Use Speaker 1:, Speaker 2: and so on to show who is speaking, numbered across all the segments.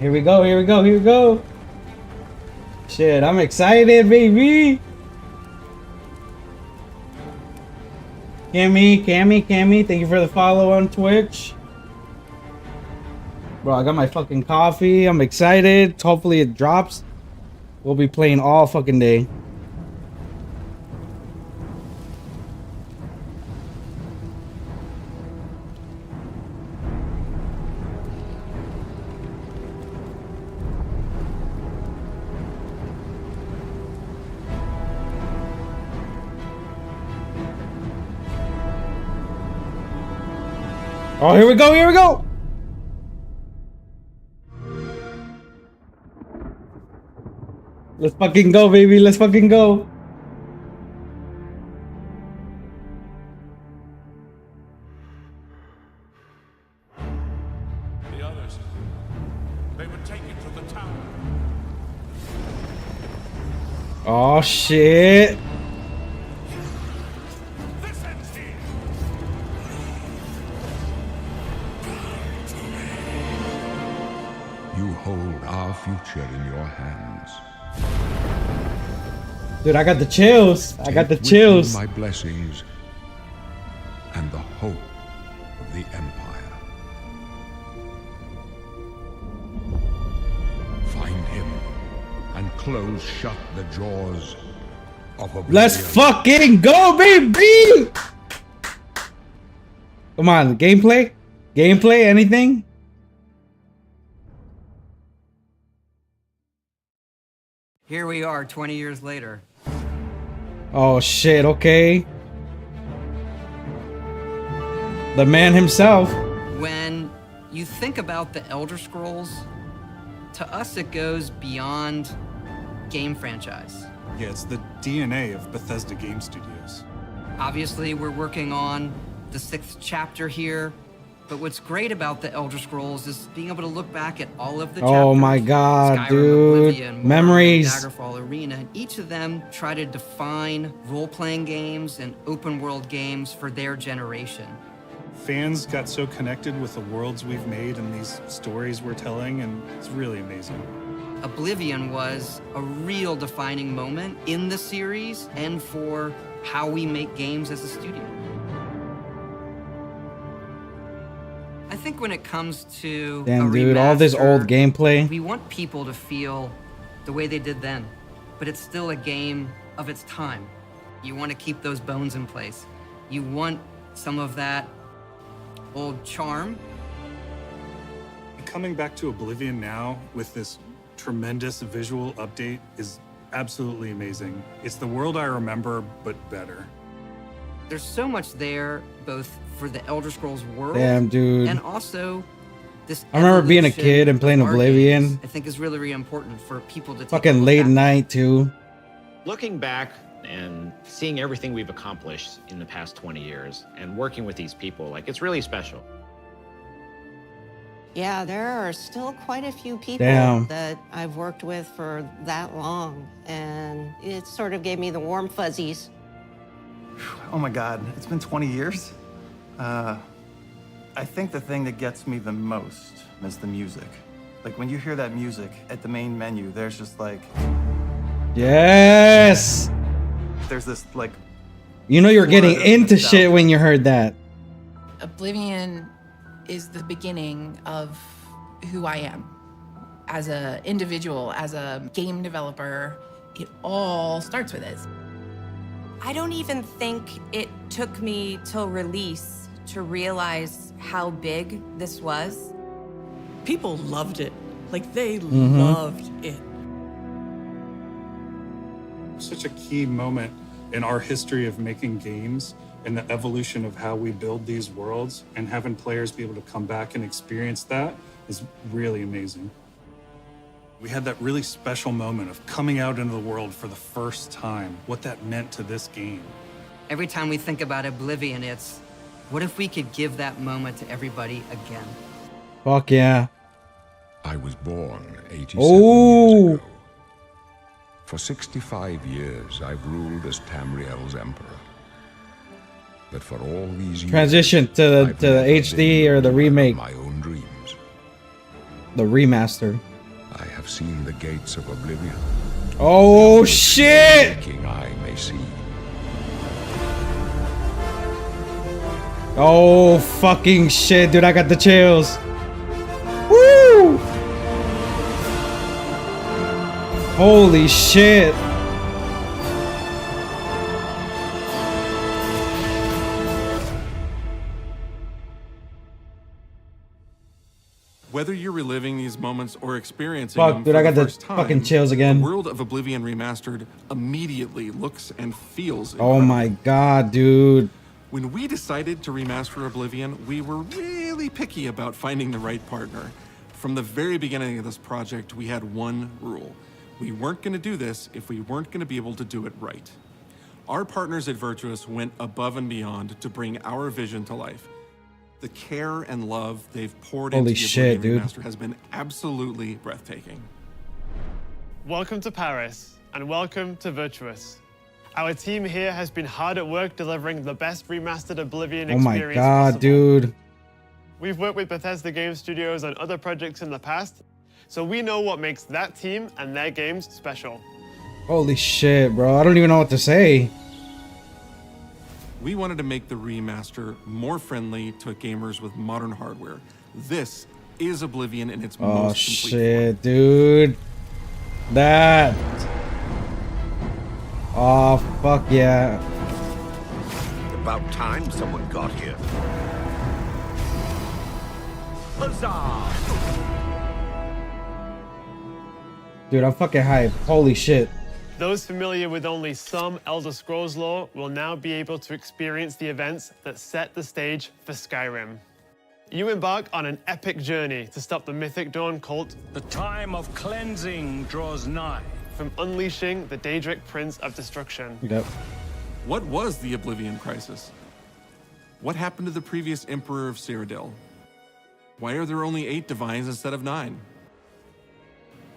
Speaker 1: Here we go, here we go, here we go. Shit, I'm excited, baby. Cammy, thank you for the follow on Twitch. Bro, I got my fucking coffee. I'm excited. Hopefully it drops. We'll be playing all fucking day. Oh, here we go, here we go. Let's fucking go, baby. Let's fucking go.
Speaker 2: The others, they were taken to the tower.
Speaker 1: Oh, shit.
Speaker 2: This ends here.
Speaker 3: You hold our future in your hands.
Speaker 1: Dude, I got the chills. I got the
Speaker 3: Take with you
Speaker 1: chills.
Speaker 3: my blessings and the hope of the Empire. Find him and close shut the jaws of oblivion.
Speaker 1: Let's fucking go, baby. Come on, gameplay? Gameplay, anything?
Speaker 4: Here we are 20 years later.
Speaker 1: Oh shit, okay. The man himself.
Speaker 4: When you think about the Elder Scrolls, to us it goes beyond game franchise.
Speaker 5: Yeah, it's the DNA of Bethesda Game Studios.
Speaker 4: Obviously, we're working on the 6th chapter here, but what's great about the Elder Scrolls is being able to look back at all of the chapters.
Speaker 1: Oh my god,
Speaker 4: Skyrim,
Speaker 1: dude.
Speaker 4: Oblivion, Morrowind,
Speaker 1: Memories.
Speaker 4: Daggerfall, Arena, and each of them try to define role-playing games and open-world games for their generation.
Speaker 5: Fans got so connected with the worlds we've made and these stories we're telling, and it's really amazing.
Speaker 4: Oblivion was a real defining moment in the series and for how we make games as a studio. I think when it comes to
Speaker 1: Damn,
Speaker 4: a
Speaker 1: dude, all this
Speaker 4: remaster,
Speaker 1: old gameplay.
Speaker 4: we want people to feel the way they did then, but it's still a game of its time. You want to keep those bones in place. You want some of that old charm.
Speaker 5: Coming back to Oblivion now with this tremendous visual update is absolutely amazing. It's the world I remember, but better.
Speaker 4: There's so much there, both for the Elder Scrolls world
Speaker 1: Damn, dude.
Speaker 4: and also this
Speaker 1: I remember being a
Speaker 4: evolution
Speaker 1: kid and playing
Speaker 4: of our
Speaker 1: Oblivion.
Speaker 4: games, I think is really, really important for people to take a
Speaker 1: Fucking
Speaker 4: look
Speaker 1: late
Speaker 4: back.
Speaker 1: night too.
Speaker 6: Looking back and seeing everything we've accomplished in the past 20 years and working with these people, like, it's really special.
Speaker 7: Yeah, there are still quite a few people
Speaker 1: Damn.
Speaker 7: that I've worked with for that long, and it sort of gave me the warm fuzzies.
Speaker 8: Oh my God, it's been 20 years? I think the thing that gets me the most is the music. Like when you hear that music at the main menu, there's just like,
Speaker 1: Yes.
Speaker 8: there's this like,
Speaker 1: You know you're getting
Speaker 8: Flood of
Speaker 1: into shit
Speaker 8: nostalgia.
Speaker 1: when you heard that.
Speaker 9: Oblivion is the beginning of who I am as an individual, as a game developer. It all starts with it.
Speaker 10: I don't even think it took me till release to realize how big this was.
Speaker 11: People loved it. Like, they loved it.
Speaker 5: Such a key moment in our history of making games and the evolution of how we build these worlds, and having players be able to come back and experience that is really amazing. We had that really special moment of coming out into the world for the first time, what that meant to this game.
Speaker 4: Every time we think about Oblivion, it's, what if we could give that moment to everybody again?
Speaker 1: Fuck yeah.
Speaker 3: I was born 87
Speaker 1: Oh.
Speaker 3: years ago. For 65 years, I've ruled as Tamriel's emperor. But for all these years,
Speaker 1: Transition to the
Speaker 3: I've never
Speaker 1: HD
Speaker 3: been
Speaker 1: or the
Speaker 3: one of
Speaker 1: remake.
Speaker 3: my own dreams.
Speaker 1: The remaster.
Speaker 3: have seen the gates of oblivion.
Speaker 1: Oh shit!
Speaker 3: Waking eye may see.
Speaker 1: Oh fucking shit, dude! I got the chills. Woo! Holy shit!
Speaker 12: Whether you're reliving these moments or experiencing
Speaker 1: Fuck,
Speaker 12: them
Speaker 1: dude,
Speaker 12: for
Speaker 1: I got the
Speaker 12: first time,
Speaker 1: fucking chills again.
Speaker 12: The World of Oblivion Remastered immediately looks and feels
Speaker 1: Oh
Speaker 12: incredible.
Speaker 1: my god, dude.
Speaker 12: When we decided to remaster Oblivion, we were really picky about finding the right partner. From the very beginning of this project, we had one rule. We weren't going to do this if we weren't going to be able to do it right. Our partners at Virtuous went above and beyond to bring our vision to life. The care and love they've poured
Speaker 1: Holy
Speaker 12: into the
Speaker 1: shit,
Speaker 12: Oblivion
Speaker 1: dude.
Speaker 12: Remaster has been absolutely breathtaking.
Speaker 13: Welcome to Paris, and welcome to Virtuous. Our team here has been hard at work delivering the best remastered Oblivion
Speaker 1: Oh my
Speaker 13: experience
Speaker 1: god,
Speaker 13: possible.
Speaker 1: dude.
Speaker 13: We've worked with Bethesda Game Studios on other projects in the past, so we know what makes that team and their games special.
Speaker 1: Holy shit, bro. I don't even know what to say.
Speaker 12: We wanted to make the remaster more friendly to gamers with modern hardware. This is Oblivion in its
Speaker 1: Oh
Speaker 12: most complete
Speaker 1: shit, dude. That. Oh fuck yeah.
Speaker 2: About time someone got here. Huzzah!
Speaker 1: Dude, I'm fucking hyped. Holy shit.
Speaker 13: Those familiar with only some Elder Scrolls lore will now be able to experience the events that set the stage for Skyrim. You embark on an epic journey to stop the Mythic Dawn cult.
Speaker 2: The time of cleansing draws nigh.
Speaker 13: From unleashing the Daedric Prince of Destruction.
Speaker 1: Yep.
Speaker 12: What was the Oblivion Crisis? What happened to the previous Emperor of Cyrodiil? Why are there only 8 divines instead of 9?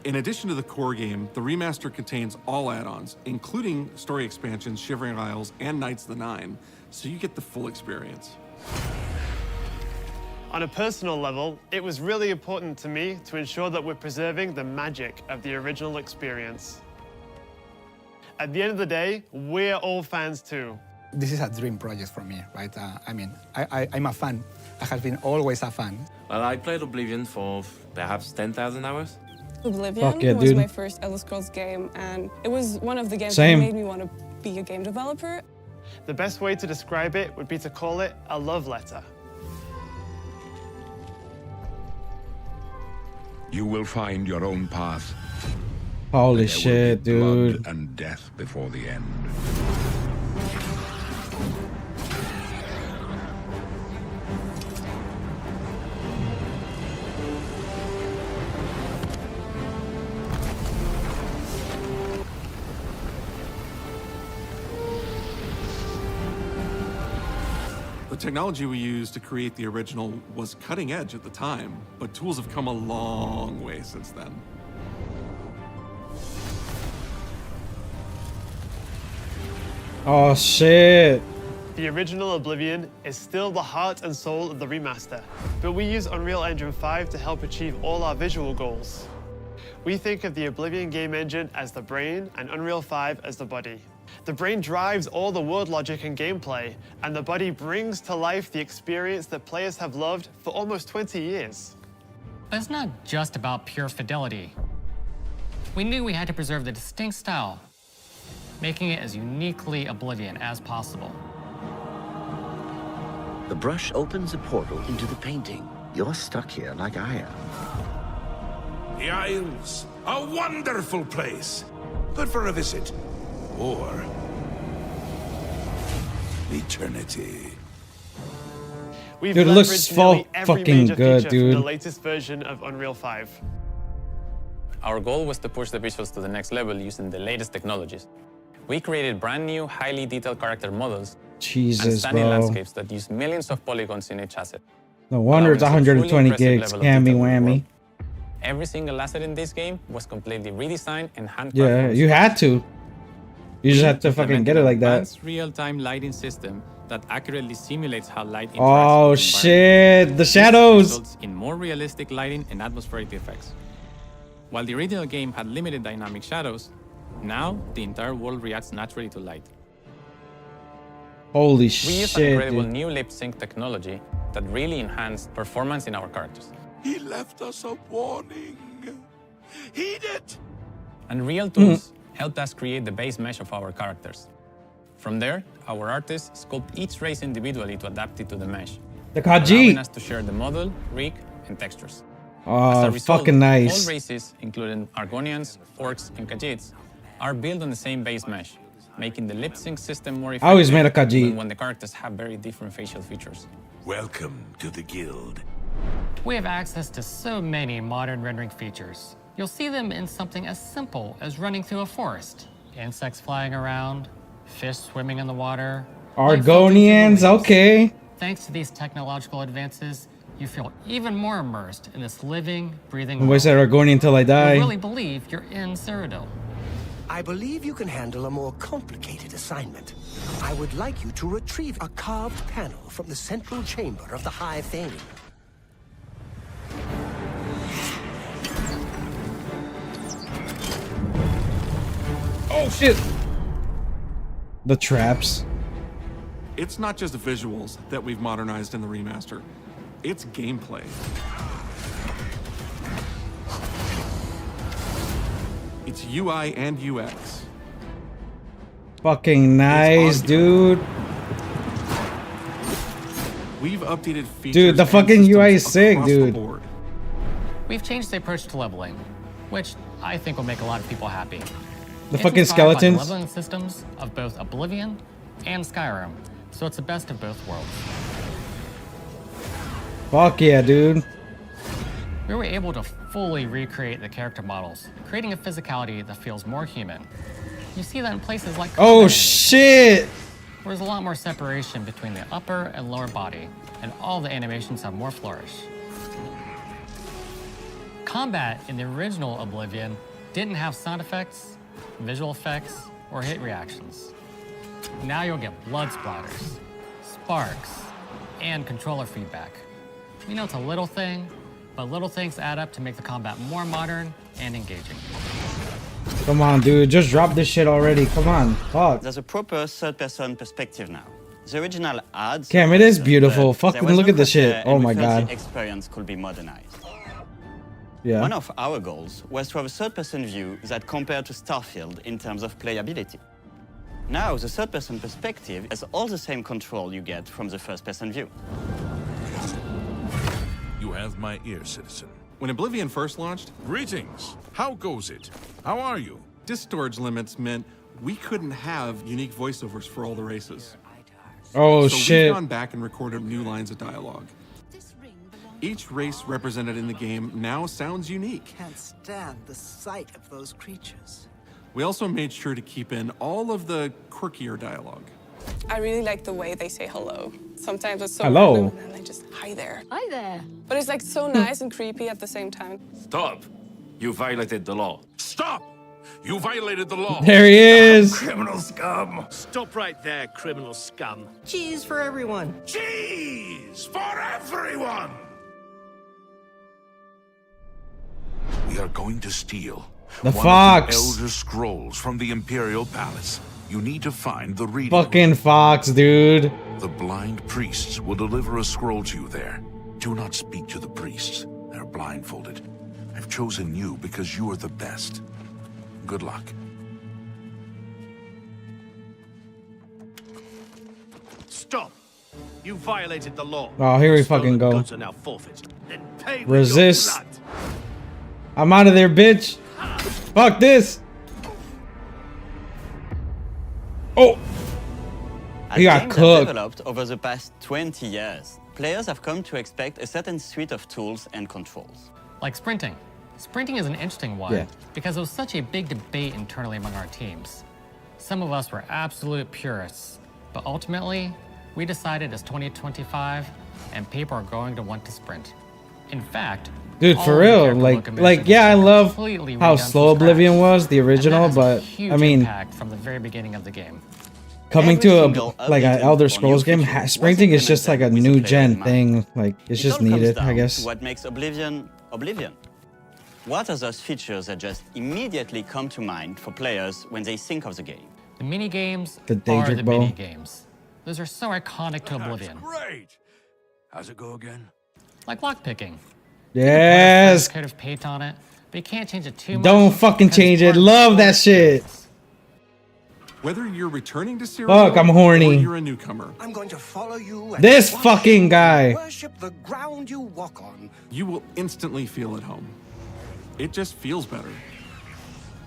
Speaker 12: In addition to the core game, the remaster contains all add-ons, including story expansions, Shivering Isles, and Knights of the Nine, so you get the full experience.
Speaker 13: On a personal level, it was really important to me to ensure that we're preserving the magic of the original experience. At the end of the day, we're all fans too.
Speaker 14: This is a dream project for me, right? I'm a fan. I have been always a fan.
Speaker 15: Well, I played Oblivion for perhaps 10,000 hours.
Speaker 16: Oblivion
Speaker 1: Fuck yeah,
Speaker 16: was
Speaker 1: dude.
Speaker 16: my first Elder Scrolls game, and it was one of the games
Speaker 1: Same.
Speaker 16: that made me want to be a game developer.
Speaker 13: The best way to describe it would be to call it a love letter.
Speaker 3: You will find your own path.
Speaker 1: Holy
Speaker 3: There will
Speaker 1: shit,
Speaker 3: be blood
Speaker 1: dude.
Speaker 3: and death before the end.
Speaker 12: The technology we used to create the original was cutting edge at the time, but tools have come a long way since then.
Speaker 1: Oh shit.
Speaker 13: The original Oblivion is still the heart and soul of the remaster, but we use Unreal Engine 5 to help achieve all our visual goals. We think of the Oblivion game engine as the brain and Unreal 5 as the body. The brain drives all the world logic and gameplay, and the body brings to life the experience that players have loved for almost 20 years.
Speaker 17: But it's not just about pure fidelity. We knew we had to preserve the distinct style, making it as uniquely Oblivion as possible.
Speaker 18: The brush opens a portal into the painting. You're stuck here like I am.
Speaker 2: The Isles, a wonderful place. Good for a visit. Or eternity.
Speaker 13: We've
Speaker 1: Dude, it looks
Speaker 13: leveraged
Speaker 1: so
Speaker 13: nearly every
Speaker 1: fucking
Speaker 13: major
Speaker 1: good,
Speaker 13: feature from
Speaker 1: dude.
Speaker 13: the latest version of Unreal 5.
Speaker 15: Our goal was to push the visuals to the next level using the latest technologies. We created brand new, highly detailed character models and
Speaker 1: Jesus,
Speaker 15: stunning
Speaker 1: bro.
Speaker 15: landscapes that use millions of polygons in each asset.
Speaker 1: No wonder it's
Speaker 15: allowing us a truly
Speaker 1: 120
Speaker 15: impressive
Speaker 1: gigs.
Speaker 15: level of
Speaker 1: Cammy
Speaker 15: detail in the
Speaker 1: whammy.
Speaker 15: world. Every single asset in this game was completely redesigned and handcrafted.
Speaker 1: Yeah, you had to. You just had to fucking get it like that.
Speaker 19: Advanced real-time lighting system that accurately simulates how light interacts
Speaker 1: Oh
Speaker 19: with the
Speaker 1: shit, the
Speaker 19: This
Speaker 1: shadows.
Speaker 19: results in more realistic lighting and atmospheric effects. While the original game had limited dynamic shadows, now the entire world reacts naturally to light.
Speaker 1: Holy
Speaker 19: We used an
Speaker 1: shit,
Speaker 19: incredible
Speaker 1: dude.
Speaker 19: new lip sync technology that really enhanced performance in our characters.
Speaker 2: He left us a warning. Heed it!
Speaker 19: Unreal Tools helped us create the base mesh of our characters. From there, our artists sculpt each race individually to adapt it to the mesh,
Speaker 1: The
Speaker 19: allowing
Speaker 1: Khajiit.
Speaker 19: us to share the model, rig, and textures. As
Speaker 1: Oh,
Speaker 19: a result,
Speaker 1: fucking nice.
Speaker 19: all races, including Argonians, Orcs, and Khajiits, are built on the same base mesh, making the lip sync system more effective
Speaker 1: I always made a Khajiit.
Speaker 19: even when the characters have very different facial features.
Speaker 2: Welcome to the guild.
Speaker 17: We have access to so many modern rendering features. You'll see them in something as simple as running through a forest. Insects flying around, fish swimming in the water.
Speaker 1: Argonians, okay.
Speaker 17: Thanks to these technological advances, you feel even more immersed in this living, breathing
Speaker 1: I'm always at Argonian until I
Speaker 17: You
Speaker 1: die.
Speaker 17: really believe you're in Cyrodiil.
Speaker 20: I believe you can handle a more complicated assignment. I would like you to retrieve a carved panel from the central chamber of the High Thane.
Speaker 1: Oh shit! The traps.
Speaker 12: It's not just visuals that we've modernized in the remaster. It's gameplay. It's UI and UX.
Speaker 1: Fucking nice, dude.
Speaker 12: We've updated features.
Speaker 1: Dude, the
Speaker 12: and
Speaker 1: fucking UI is
Speaker 12: systems
Speaker 1: sick,
Speaker 12: across the
Speaker 1: dude.
Speaker 12: board.
Speaker 17: We've changed the approach to leveling, which I think will make a lot of people happy.
Speaker 1: The
Speaker 17: It's
Speaker 1: fucking
Speaker 17: inspired by the
Speaker 1: skeletons.
Speaker 17: leveling systems of both Oblivion and Skyrim, so it's the best of both worlds.
Speaker 1: Fuck yeah, dude.
Speaker 17: We were able to fully recreate the character models, creating a physicality that feels more human. You see that in places like
Speaker 1: Oh
Speaker 17: combat
Speaker 1: shit!
Speaker 17: where there's a lot more separation between the upper and lower body, and all the animations have more flourish. Combat in the original Oblivion didn't have sound effects, visual effects, or hit reactions. Now you'll get blood splatters, sparks, and controller feedback. You know, it's a little thing, but little things add up to make the combat more modern and engaging.
Speaker 1: Come on, dude. Just drop this shit already. Come on. Fuck.
Speaker 21: There's a proper third-person perspective now. The original adds.
Speaker 1: Cam, it is beautiful.
Speaker 21: but
Speaker 1: Fucking
Speaker 21: there was
Speaker 1: look
Speaker 21: no
Speaker 1: at this shit.
Speaker 21: criteria,
Speaker 1: Oh
Speaker 21: and
Speaker 1: my
Speaker 21: we felt
Speaker 1: god.
Speaker 21: The experience could be modernized.
Speaker 1: Yeah.
Speaker 21: One of our goals was to have a third-person view that compared to Starfield in terms of playability. Now, the third-person perspective has all the same control you get from the first-person view.
Speaker 2: You have my ear, citizen.
Speaker 12: When Oblivion first launched,
Speaker 2: Greetings. How goes it? How are you?
Speaker 12: disk storage limits meant we couldn't have unique voiceovers for all the races.
Speaker 1: Oh
Speaker 12: so
Speaker 1: shit.
Speaker 12: we've gone back and recorded new lines of dialogue. Each race represented in the game now sounds unique.
Speaker 22: Can't stand the sight of those creatures.
Speaker 12: We also made sure to keep in all of the quirkier dialogue.
Speaker 16: I really like the way they say hello. Sometimes it's so
Speaker 1: Hello.
Speaker 16: random and then they just, hi there. Hi there. But it's like so nice and creepy at the same time.
Speaker 23: Stop! You violated the law.
Speaker 2: Stop! You violated the law.
Speaker 1: There he is.
Speaker 20: Criminal scum.
Speaker 23: Stop right there, criminal scum.
Speaker 20: Cheese for everyone.
Speaker 2: Cheese for everyone! We are going to steal
Speaker 1: The
Speaker 2: one
Speaker 1: fox.
Speaker 2: of the Elder Scrolls from the Imperial Palace. You need to find the reading.
Speaker 1: Fucking fox, dude.
Speaker 2: The blind priests will deliver a scroll to you there. Do not speak to the priests. They're blindfolded. I've chosen you because you are the best. Good luck.
Speaker 23: Stop! You violated the law.
Speaker 1: Oh, here we
Speaker 23: Stolen
Speaker 1: fucking go.
Speaker 23: goods are now forfeit. Then pay with
Speaker 1: Resist.
Speaker 23: your blood.
Speaker 1: I'm out of there, bitch. Fuck this. Oh.
Speaker 21: As
Speaker 1: He got
Speaker 21: games have
Speaker 1: cooked.
Speaker 21: developed over the past 20 years, players have come to expect a certain suite of tools and controls.
Speaker 17: Like sprinting. Sprinting is an interesting one
Speaker 1: Yeah.
Speaker 17: because it was such a big debate internally among our teams. Some of us were absolute purists, but ultimately, we decided it's 2025 and people are going to want to sprint. In fact,
Speaker 1: Dude,
Speaker 17: all
Speaker 1: for
Speaker 17: of the
Speaker 1: real,
Speaker 17: character
Speaker 1: like,
Speaker 17: locomotion
Speaker 1: yeah, I
Speaker 17: is
Speaker 1: love
Speaker 17: completely
Speaker 1: how
Speaker 17: redone
Speaker 1: slow
Speaker 17: from scratch.
Speaker 1: Oblivion was, the
Speaker 17: And that
Speaker 1: original,
Speaker 17: has a
Speaker 1: but
Speaker 17: huge
Speaker 1: I mean,
Speaker 17: impact from the very beginning of the game.
Speaker 1: coming
Speaker 21: Every
Speaker 1: to
Speaker 21: single
Speaker 1: a like an
Speaker 21: Oblivion
Speaker 1: Elder
Speaker 21: or
Speaker 1: Scrolls
Speaker 21: new
Speaker 1: game,
Speaker 21: feature was
Speaker 1: sprinting is just like a
Speaker 21: implemented with
Speaker 1: new
Speaker 21: the player in
Speaker 1: gen
Speaker 21: mind.
Speaker 1: thing. Like it's
Speaker 21: It
Speaker 1: just
Speaker 21: all comes
Speaker 1: needed,
Speaker 21: down
Speaker 1: I
Speaker 21: to
Speaker 1: guess.
Speaker 21: what makes Oblivion, Oblivion. What are those features that just immediately come to mind for players when they think of the game?
Speaker 17: The mini games
Speaker 1: The
Speaker 17: are
Speaker 1: Daedric
Speaker 17: the
Speaker 1: bow.
Speaker 17: mini games. Those are so iconic to Oblivion.
Speaker 23: Great. How's it go again?
Speaker 17: Like lockpicking.
Speaker 1: Yes.
Speaker 17: Could have paint on it, but you can't change it too much.
Speaker 1: Don't fucking
Speaker 17: because it's
Speaker 1: change it.
Speaker 17: part of
Speaker 1: Love
Speaker 17: the
Speaker 1: that shit.
Speaker 12: Whether you're returning to Cyrodiil
Speaker 1: Fuck, I'm horny.
Speaker 12: or you're a newcomer,
Speaker 20: I'm going to follow you. And
Speaker 1: This
Speaker 20: watch
Speaker 1: fucking
Speaker 20: you
Speaker 1: guy.
Speaker 20: Worship the ground you walk on.
Speaker 12: you will instantly feel at home. It just feels better.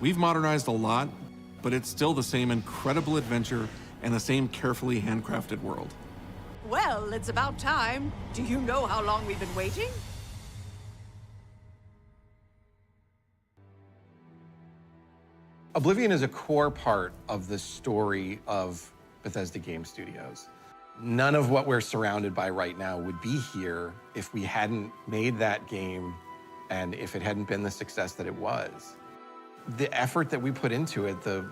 Speaker 12: We've modernized a lot, but it's still the same incredible adventure and the same carefully handcrafted world.
Speaker 11: Well, it's about time. Do you know how long we've been waiting?
Speaker 6: Oblivion is a core part of the story of Bethesda Game Studios. None of what we're surrounded by right now would be here if we hadn't made that game and if it hadn't been the success that it was. The effort that we put into it, the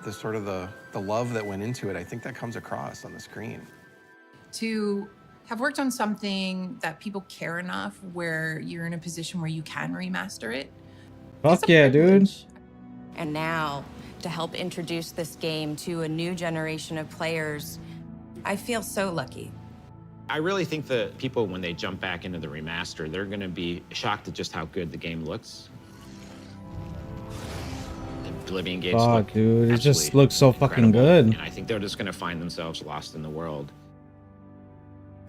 Speaker 6: love that went into it, I think that comes across on the screen.
Speaker 9: To have worked on something that people care enough where you're in a position where you can remaster it.
Speaker 1: Fuck yeah, dude.
Speaker 10: And now, to help introduce this game to a new generation of players, I feel so lucky.
Speaker 7: I really think that people, when they jump back into the remaster, they're going to be shocked at just how good the game looks. The Oblivion games
Speaker 1: Fuck,
Speaker 7: look
Speaker 1: dude. It just
Speaker 7: absolutely
Speaker 1: looks so fucking
Speaker 7: incredible,
Speaker 1: good.
Speaker 7: And I think they're just going to find themselves lost in the world.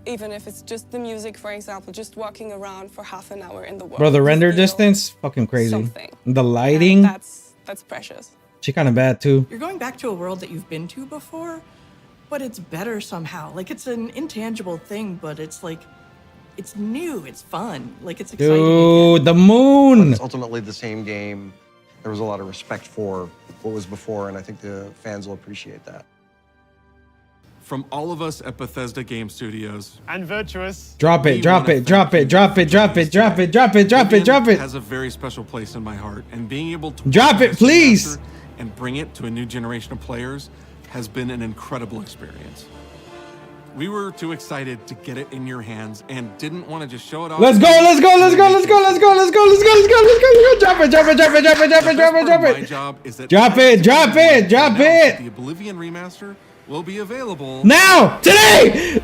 Speaker 16: Even if it's just the music, for example, just walking around for half an hour in the world.
Speaker 1: Bro, the render
Speaker 16: you feel
Speaker 1: distance, fucking crazy.
Speaker 16: something.
Speaker 1: The lighting,
Speaker 16: That's precious.
Speaker 1: she kind of bad too.
Speaker 11: You're going back to a world that you've been to before, but it's better somehow. Like, it's an intangible thing, but it's like, it's new, it's fun, like, it's exciting.
Speaker 1: Dude, the moon.
Speaker 8: It's ultimately the same game. There was a lot of respect for what was before, and I think the fans will appreciate that.
Speaker 12: From all of us at Bethesda Game Studios,
Speaker 13: And Virtuous.
Speaker 1: Drop it, drop it, drop it, drop it, drop it, drop it, drop it, drop it, drop it.
Speaker 12: has a very special place in my heart, and being able to
Speaker 1: Drop it, please.
Speaker 12: and bring it to a new generation of players has been an incredible experience. We were too excited to get it in your hands and didn't want to just show it off.
Speaker 1: Let's go, let's go, let's go, let's go, let's go, let's go, let's go, let's go, let's go, let's go. Drop it, drop it, drop it, drop it, drop it, drop it, drop
Speaker 12: My
Speaker 1: it.
Speaker 12: job is that
Speaker 1: Drop it, drop it, drop it.
Speaker 12: The Oblivion remaster will be available
Speaker 1: Now, today.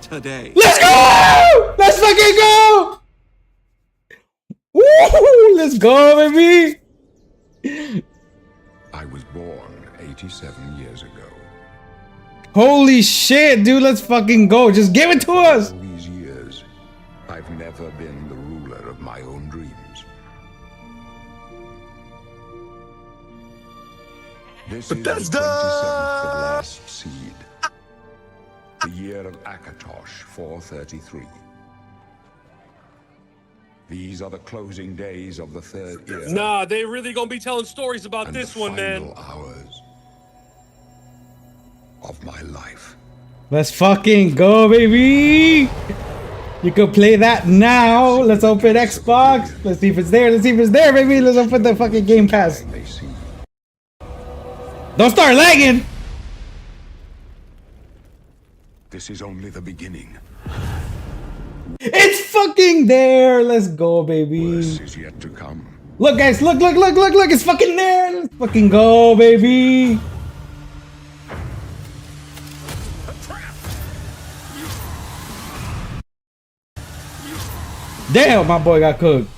Speaker 12: today.
Speaker 1: Let's go! Let's fucking go! Woo! Let's go, baby!
Speaker 3: I was born 87 years ago.
Speaker 1: Holy shit, dude! Let's fucking go! Just give it to us!
Speaker 3: All these years, I've never been the ruler of my own dreams. This is the 27th of Last Seed. The year of Akatosh 433. These are the closing days of the third era.
Speaker 23: Nah, they really gonna be telling stories about
Speaker 3: and
Speaker 23: this
Speaker 3: the
Speaker 23: one, man.
Speaker 3: final hours of my life.
Speaker 1: Let's fucking go, baby! You can play that now. Let's open Xbox. Let's see if it's there. Let's see if it's there, baby. Let's open the fucking Game Pass. Don't start lagging!
Speaker 3: This is only the beginning.
Speaker 1: It's fucking there! Let's go, baby.
Speaker 3: Worse is yet to come.
Speaker 1: Look, guys, look, look, look, look, look! It's fucking there! Let's fucking go, baby! Damn, my boy got cooked.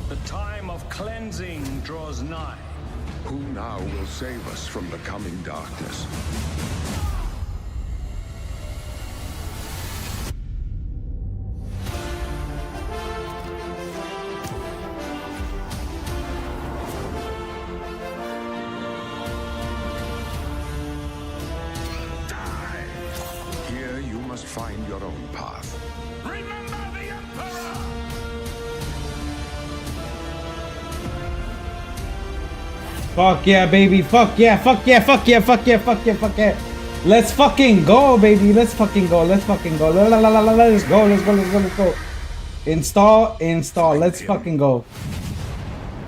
Speaker 23: The time of cleansing draws nigh.
Speaker 3: Who now will save us from the coming darkness? Here you must find your own path.
Speaker 1: Fuck yeah, baby. Fuck yeah, fuck yeah, fuck yeah, fuck yeah, fuck yeah, fuck yeah. Let's fucking go, baby. Let's fucking go. Let's fucking go. La, la, la, la, la, let's go. Let's go. Let's go. Let's go. Install. Install. Let's fucking go.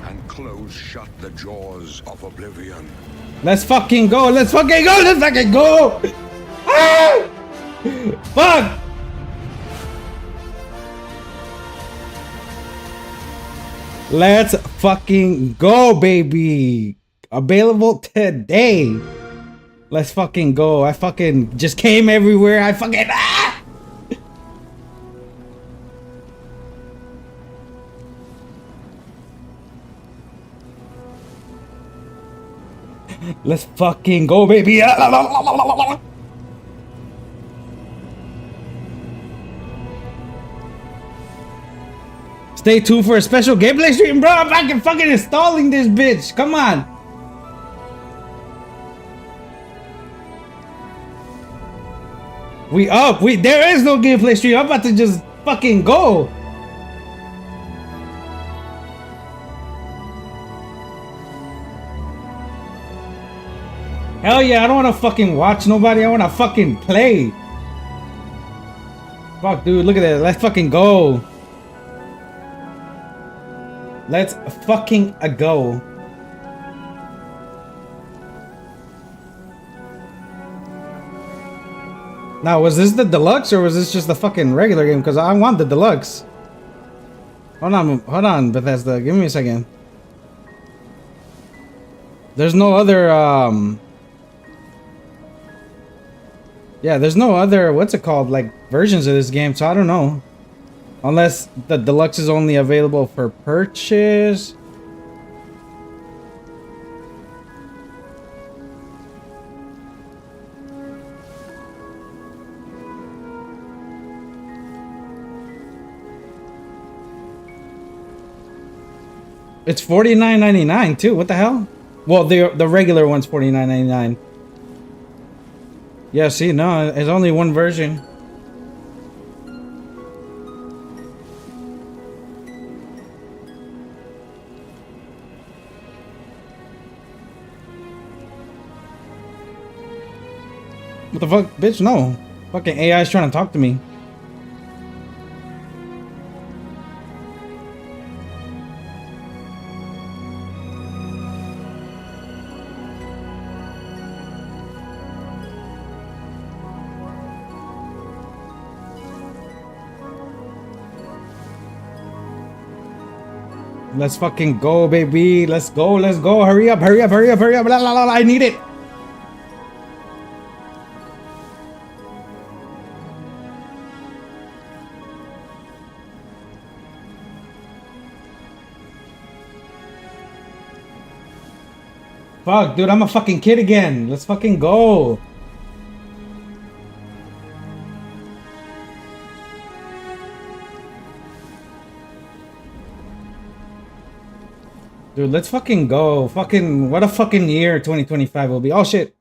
Speaker 3: And close shut the jaws of oblivion.
Speaker 1: Let's fucking go. Let's fucking go. Let's fucking go. Ah! Fuck. Let's fucking go, baby. Available today. Let's fucking go. I fucking just came everywhere. I fucking Let's fucking go, baby. Stay tuned for a special gameplay stream, bro. I'm fucking installing this bitch. Come on. We up. There is no gameplay stream. I'm about to just fucking go. Hell yeah, I don't want to fucking watch nobody. I want to fucking play. Fuck, dude, look at that. Let's fucking go. Let's fucking go. Now, was this the deluxe or was this just the fucking regular game? Because I want the deluxe. Hold on, Bethesda. Give me a second. There's no other, yeah, there's no other, what's it called, like, versions of this game, so I don't know. Unless the deluxe is only available for purchase. It's $49.99 too. What the hell? Well, the regular one's $49.99. Yeah, see, no, it's only one version. What the fuck, bitch? No. Fucking AI is trying to talk to me. Let's fucking go, baby. Let's go, let's go. Hurry up, hurry up, hurry up, hurry up. La, la, la, la. I need it. Fuck, dude, I'm a fucking kid again. Let's fucking go. Dude, let's fucking go. Fucking, what a fucking year 2025 will be. Oh, shit.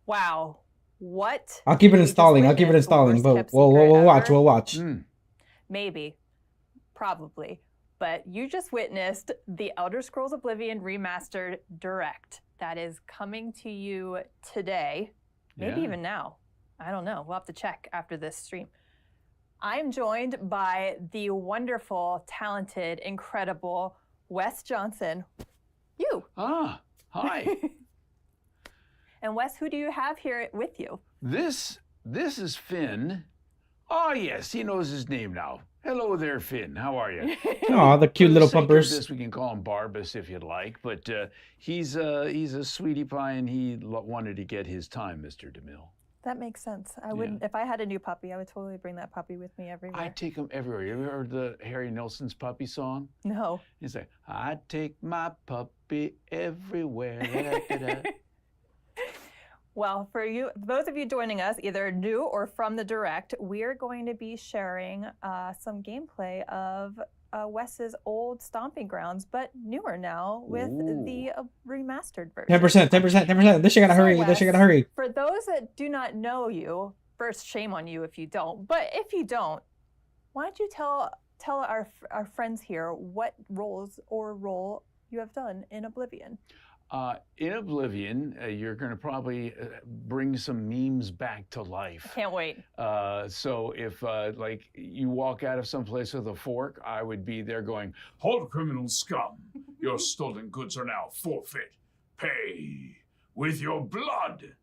Speaker 4: Wow. What?
Speaker 1: I'll keep it installing. I'll keep it installing. But we'll watch. We'll watch.
Speaker 4: Maybe. Probably. But you just witnessed the Elder Scrolls Oblivion Remastered Direct. That is coming to you today. Maybe even now. I don't know. We'll have to check after this stream. I'm joined by the wonderful, talented, incredible Wes Johnson. You.
Speaker 5: Ah, hi.
Speaker 4: And Wes, who do you have here with you?
Speaker 5: This is Finn. Oh, yes, he knows his name now. Hello there, Finn. How are you?
Speaker 1: Oh, the cute little
Speaker 5: For the sake of
Speaker 1: puppers.
Speaker 5: this, we can call him Barbas if you'd like, but he's a sweetie pie and he wanted to get his time, Mr. DeMille.
Speaker 4: That makes sense. I wouldn't, if I had a new puppy, I would totally bring that puppy with me everywhere.
Speaker 5: I take him everywhere. You ever heard the Harry Nilsson's puppy song?
Speaker 4: No.
Speaker 5: He's like, I take my puppy everywhere. Da, da, da.
Speaker 4: Well, for you, those of you joining us, either new or from the Direct, we're going to be sharing some gameplay of Wes's old stomping grounds, but newer now with the remastered version.
Speaker 1: 10%, 10%, 10%. This shit gotta hurry. This shit gotta hurry.
Speaker 4: For those that do not know you, first, shame on you if you don't. But if you don't, why don't you tell our friends here what roles or role you have done in Oblivion?
Speaker 5: In Oblivion, you're going to probably bring some memes back to life.
Speaker 4: Can't wait.
Speaker 5: So if, like, you walk out of someplace with a fork, I would be there going, "Hold, criminal scum! Your stolen goods are now forfeit. Pay with your blood."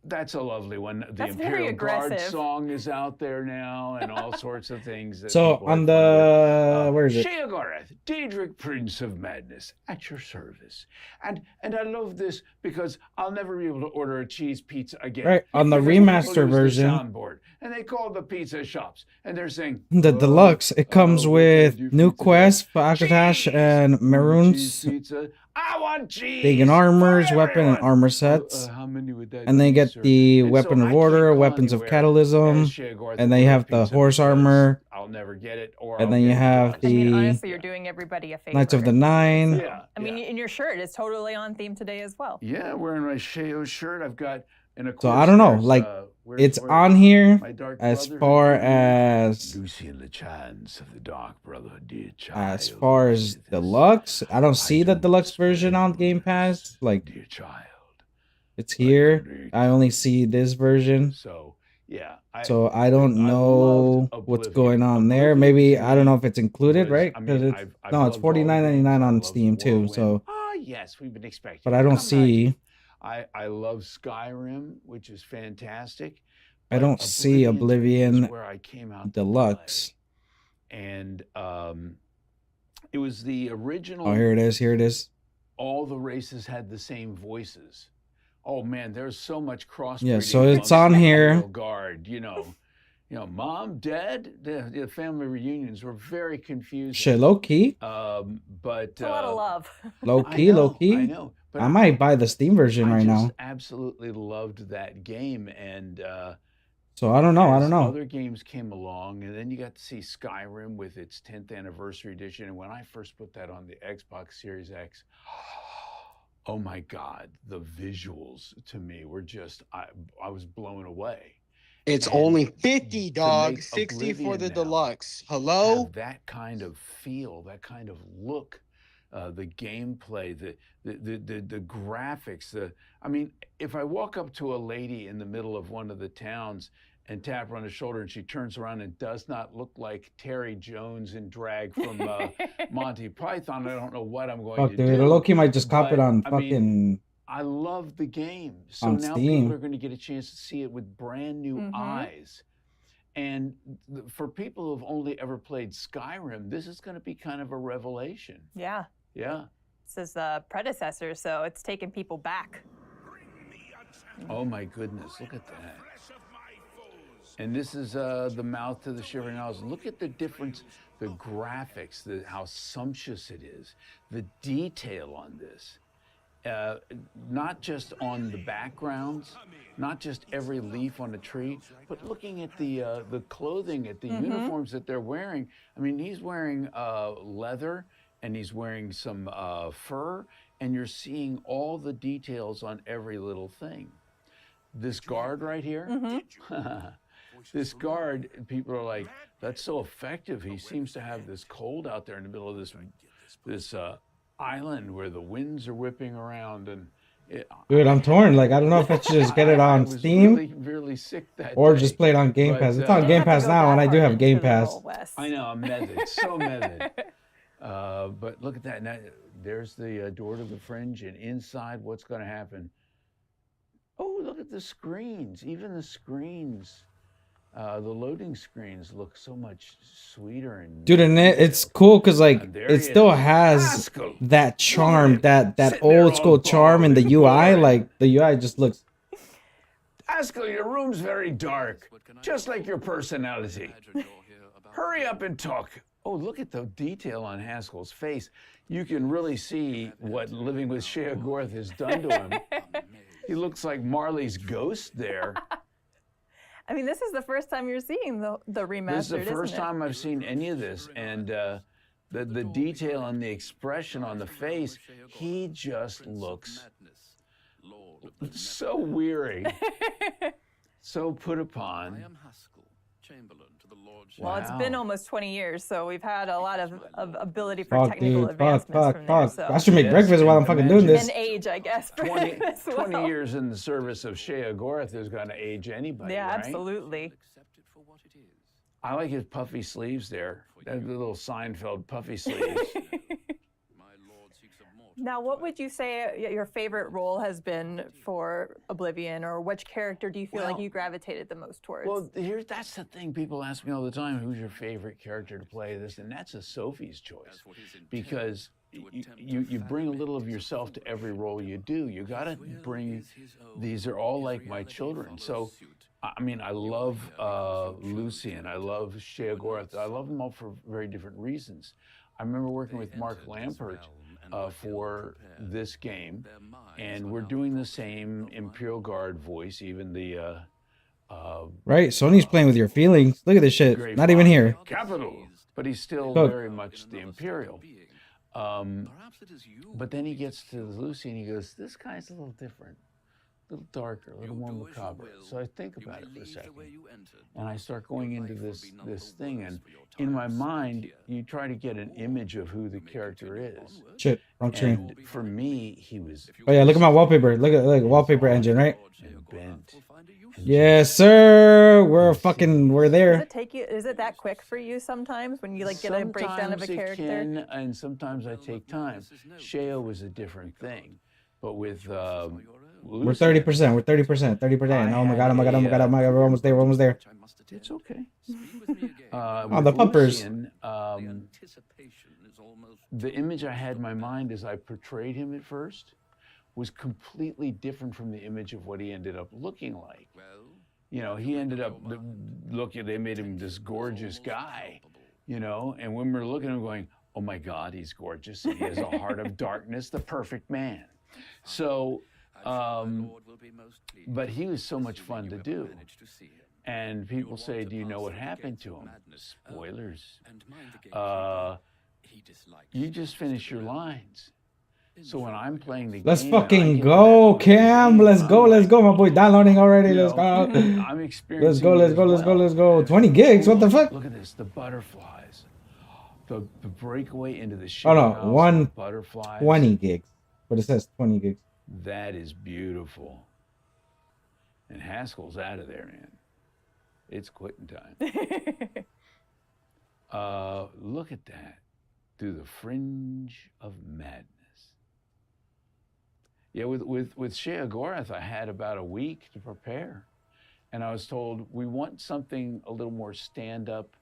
Speaker 5: That's a lovely one. The
Speaker 4: That's very
Speaker 5: Imperial Guard
Speaker 4: aggressive.
Speaker 5: song is out there now, and all sorts of things. That
Speaker 1: So
Speaker 5: people
Speaker 1: on
Speaker 5: have fun
Speaker 1: the
Speaker 5: with.
Speaker 1: where is it?
Speaker 5: Sheogorath, Daedric, Prince of Madness, at your service. And I love this because I'll never be able to order a cheese pizza again.
Speaker 1: Right, on the
Speaker 5: because people
Speaker 1: remaster
Speaker 5: use the
Speaker 1: version.
Speaker 5: soundboard, and they call the pizza shops, and they're saying
Speaker 1: The deluxe. It comes with new quest for Akatosh and Maroons,
Speaker 5: pizza. I want cheese.
Speaker 1: vegan armors, weapon and armor sets,
Speaker 5: how many would that
Speaker 1: and they
Speaker 5: be,
Speaker 1: get
Speaker 5: sir?
Speaker 1: the
Speaker 5: And
Speaker 1: weapon
Speaker 5: so
Speaker 1: of
Speaker 5: I
Speaker 1: order,
Speaker 5: can't go
Speaker 1: weapons of
Speaker 5: anywhere
Speaker 1: catalysm,
Speaker 5: as Sheogorath
Speaker 1: and then you
Speaker 5: order
Speaker 1: have the
Speaker 5: pizza
Speaker 1: horse
Speaker 5: because
Speaker 1: armor,
Speaker 5: I'll never get it, or
Speaker 1: and
Speaker 5: I'll
Speaker 1: then
Speaker 5: get
Speaker 1: you
Speaker 5: it
Speaker 1: have
Speaker 5: once.
Speaker 4: I mean,
Speaker 1: the
Speaker 4: honestly, you're doing everybody a favor.
Speaker 1: Knights of the Nine.
Speaker 5: Yeah.
Speaker 4: I mean, in your shirt, it's totally on theme today as well.
Speaker 5: Yeah, wearing my Sheo shirt. I've got, and of
Speaker 1: So
Speaker 5: course,
Speaker 1: I don't know,
Speaker 5: there's,
Speaker 1: like
Speaker 5: where's
Speaker 1: it's
Speaker 5: where
Speaker 1: on here
Speaker 5: my dark
Speaker 1: as
Speaker 5: brother,
Speaker 1: far as
Speaker 5: Lucien Lechance of the Dark Brotherhood, dear child.
Speaker 1: as far as deluxe. I don't see the deluxe version on Game Pass. Like,
Speaker 5: Dear child.
Speaker 1: it's here. I only see this version.
Speaker 5: So yeah.
Speaker 1: So I don't know what's going on there. Maybe I don't know if it's included, right? Because it's no, it's $49.99 on Steam too. So,
Speaker 5: Ah, yes, we've been expecting.
Speaker 1: but I don't
Speaker 5: Come
Speaker 1: see.
Speaker 5: back. I love Skyrim, which is fantastic.
Speaker 1: I don't see
Speaker 5: is
Speaker 1: Oblivion
Speaker 5: where I came out to
Speaker 1: Deluxe.
Speaker 5: and it was the original.
Speaker 1: Oh, here it is. Here it is.
Speaker 5: All the races had the same voices. Oh man, there's so much crossbreeding.
Speaker 1: Yeah, so it's
Speaker 5: amongst
Speaker 1: on
Speaker 5: the
Speaker 1: here.
Speaker 5: Imperial Guard, you know, mom, dad. The family reunions were very confusing.
Speaker 1: Shit, low key.
Speaker 5: But
Speaker 4: It's a lot of love.
Speaker 1: Low key, low key.
Speaker 5: I know. But
Speaker 1: I might buy the Steam version right now.
Speaker 5: Absolutely loved that game, and
Speaker 1: So I don't know. I
Speaker 5: as
Speaker 1: don't know.
Speaker 5: Other games came along, and then you got to see Skyrim with its 10th anniversary edition. And when I first put that on the Xbox Series X, oh my God, the visuals to me were just, I was blown away.
Speaker 14: It's
Speaker 5: And
Speaker 14: only 50,
Speaker 5: to
Speaker 14: dog.
Speaker 5: make
Speaker 14: 60 for
Speaker 5: Oblivion
Speaker 14: the
Speaker 5: now
Speaker 14: deluxe. Hello?
Speaker 5: have that kind of feel, that kind of look, the gameplay, the graphics. I mean, if I walk up to a lady in the middle of one of the towns and tap her on the shoulder, and she turns around and does not look like Terry Jones in drag from Monty Python, I don't know what I'm going
Speaker 1: Fuck,
Speaker 5: to
Speaker 1: dude.
Speaker 5: do.
Speaker 1: Loki might just cop it
Speaker 5: But,
Speaker 1: on
Speaker 5: I mean,
Speaker 1: fucking.
Speaker 5: I love the game. So
Speaker 1: On
Speaker 5: now
Speaker 1: Steam.
Speaker 5: people are going to get a chance to see it with brand new eyes. And for people who've only ever played Skyrim, this is going to be kind of a revelation.
Speaker 4: Yeah.
Speaker 5: Yeah.
Speaker 4: This is the predecessor, so it's taking people back.
Speaker 5: Oh my goodness, look at that. And this is the mouth to the Shivering Isles. Look at the difference, the graphics, how sumptuous it is, the detail on this. Not just on the backgrounds, not just every leaf on a tree, but looking at the clothing, at the uniforms that they're wearing. I mean, he's wearing leather, and he's wearing some fur, and you're seeing all the details on every little thing. This guard right here, this guard, people are like, that's so effective. He seems to have this cold out there in the middle of this island where the winds are whipping around, and
Speaker 1: Dude, I'm torn. Like, I don't know if I should just get it on
Speaker 5: was
Speaker 1: Steam
Speaker 5: really sick that
Speaker 1: or
Speaker 5: day.
Speaker 1: just play it on Game
Speaker 5: But,
Speaker 1: Pass. It's on Game Pass now, and I do have Game Pass.
Speaker 5: I know, I'm method, so method. But look at that. Now, there's the door to the fringe, and inside, what's going to happen? Oh, look at the screens. Even the screens, the loading screens look so much sweeter. And
Speaker 1: Dude, and it's cool because like
Speaker 5: there
Speaker 1: it
Speaker 5: he
Speaker 1: still
Speaker 5: is.
Speaker 1: has
Speaker 5: Haskell.
Speaker 1: that charm, that
Speaker 5: Sitting there
Speaker 1: old school
Speaker 5: all
Speaker 1: charm in the
Speaker 5: bored.
Speaker 1: UI. Like the UI just looks.
Speaker 5: Haskell, your room's very dark, just like your personality. Hurry up and talk. Oh, look at the detail on Haskell's face. You can really see what living with Sheogorath has done to him. He looks like Marley's ghost there.
Speaker 4: I mean, this is the first time you're seeing the remastered,
Speaker 5: This is the first
Speaker 4: isn't it?
Speaker 5: time I've seen any of this, and the detail and the expression on the face, he just looks so weary, so put upon.
Speaker 4: Well, it's been almost 20 years, so we've had a lot of ability for
Speaker 1: Fuck,
Speaker 4: technical
Speaker 1: dude.
Speaker 4: advancements
Speaker 1: Fuck.
Speaker 4: from there. So.
Speaker 1: I should make breakfast while I'm fucking doing this.
Speaker 4: And age, I guess. For
Speaker 5: 20,
Speaker 4: as well.
Speaker 5: 20 years in the service of Sheogorath is going to age anybody,
Speaker 4: Yeah,
Speaker 5: right?
Speaker 4: absolutely.
Speaker 5: I like his puffy sleeves there. That little Seinfeld puffy sleeves.
Speaker 4: Now, what would you say your favorite role has been for Oblivion, or which character do you feel like you gravitated the most towards?
Speaker 5: Well, that's the thing. People ask me all the time, who's your favorite character to play this? And that's a Sophie's choice. Because you bring a little of yourself to every role you do. You got to bring, these are all like my children. So, I mean, I love Lucian. I love Sheogorath. I love them all for very different reasons. I remember working with Mark Lampert for this game, and we're doing the same Imperial Guard voice, even the
Speaker 1: Right, Sony's playing with your feelings. Look at this shit.
Speaker 5: Great
Speaker 1: Not even here.
Speaker 5: Capital, but he's still
Speaker 1: Look.
Speaker 5: very much the Imperial. But then he gets to Lucy and he goes, this guy's a little different, a little darker, a little more macabre. So I think about it for a second, and I start going into this thing, and in my mind, you try to get an image of who the character is.
Speaker 1: Shit, wrong screen.
Speaker 5: And for me, he was
Speaker 1: Oh yeah, look at my wallpaper. Look at wallpaper engine, right?
Speaker 5: bent.
Speaker 1: Yes, sir. We're there.
Speaker 4: Does it take you? Is it that quick for you sometimes when you like get a breakdown of a
Speaker 5: Sometimes
Speaker 4: character?
Speaker 5: it can, and sometimes I take time. Sheo was a different thing, but with
Speaker 1: We're 30%. We're 30%. 30%. Oh my god. Oh my god. Oh my god. Oh my god. We're almost there. We're almost there.
Speaker 5: It's okay.
Speaker 1: Oh, the pumpers.
Speaker 5: Lucian, the image I had in my mind as I portrayed him at first was completely different from the image of what he ended up looking like. You know, he ended up they made him this gorgeous guy, you know, and when we were looking at him going, oh my God, he's gorgeous. And he has a heart of darkness, the perfect man. So, but he was so much fun to do. And people say, do you know what happened to him? Spoilers. You just finish your lines. So when I'm playing the
Speaker 1: Let's
Speaker 5: game, and I
Speaker 1: fucking
Speaker 5: get
Speaker 1: go,
Speaker 5: back to
Speaker 1: Cam. Let's go. Let's go. My boy downloading already. Let's go.
Speaker 5: I'm experiencing
Speaker 1: Let's go. Let's
Speaker 5: it
Speaker 1: go.
Speaker 5: as
Speaker 1: Let's go.
Speaker 5: well.
Speaker 1: Let's go. 20 gigs. What the fuck?
Speaker 5: Look at this. The butterflies. The breakaway into the
Speaker 1: Oh
Speaker 5: ship.
Speaker 1: no,
Speaker 5: Butterflies.
Speaker 1: 20 gigs. But it says 20 gigs.
Speaker 5: That is beautiful. And Haskell's out of there, man. It's quitting time. Look at that. Through the fringe of madness. Yeah, with Sheogorath, I had about a week to prepare. And I was told, we want something a little more stand-up,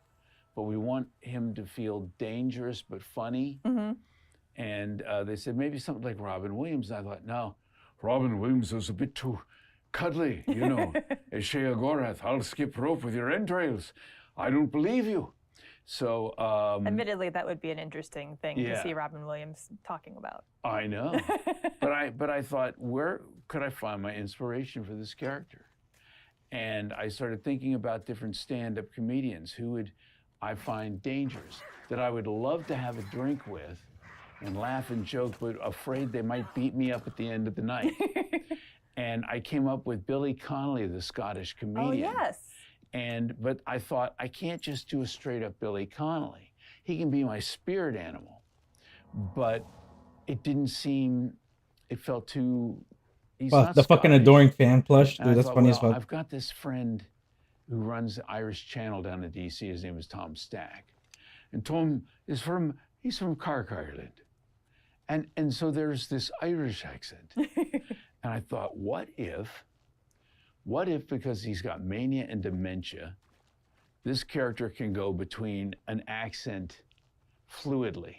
Speaker 5: but we want him to feel dangerous but funny.
Speaker 4: Mm-hmm.
Speaker 5: And they said, maybe something like Robin Williams. And I thought, no, Robin Williams was a bit too cuddly, you know. As Sheogorath, I'll skip rope with your entrails. I don't believe you. So,
Speaker 4: Admittedly, that would be an interesting thing to
Speaker 5: yeah.
Speaker 4: see Robin Williams talking about.
Speaker 5: I know. but I thought, where could I find my inspiration for this character? And I started thinking about different stand-up comedians who would I find dangerous, that I would love to have a drink with and laugh and joke, but afraid they might beat me up at the end of the night. And I came up with Billy Connolly, the Scottish comedian.
Speaker 4: Oh, yes.
Speaker 5: But I thought, I can't just do a straight up Billy Connolly. He can be my spirit animal. But it didn't seem, it felt too, he's
Speaker 1: Oh,
Speaker 5: not
Speaker 1: the fucking
Speaker 5: Scottish.
Speaker 1: adoring fan plush.
Speaker 5: And
Speaker 1: Dude,
Speaker 5: I
Speaker 1: that's
Speaker 5: thought,
Speaker 1: funny as
Speaker 5: well,
Speaker 1: fuck.
Speaker 5: I've got this friend who runs the Irish Channel down in DC. His name is Tom Stack. And Tom is he's from Cork, Ireland. And so there's this Irish accent. And I thought, what if, because he's got mania and dementia, this character can go between an accent fluidly.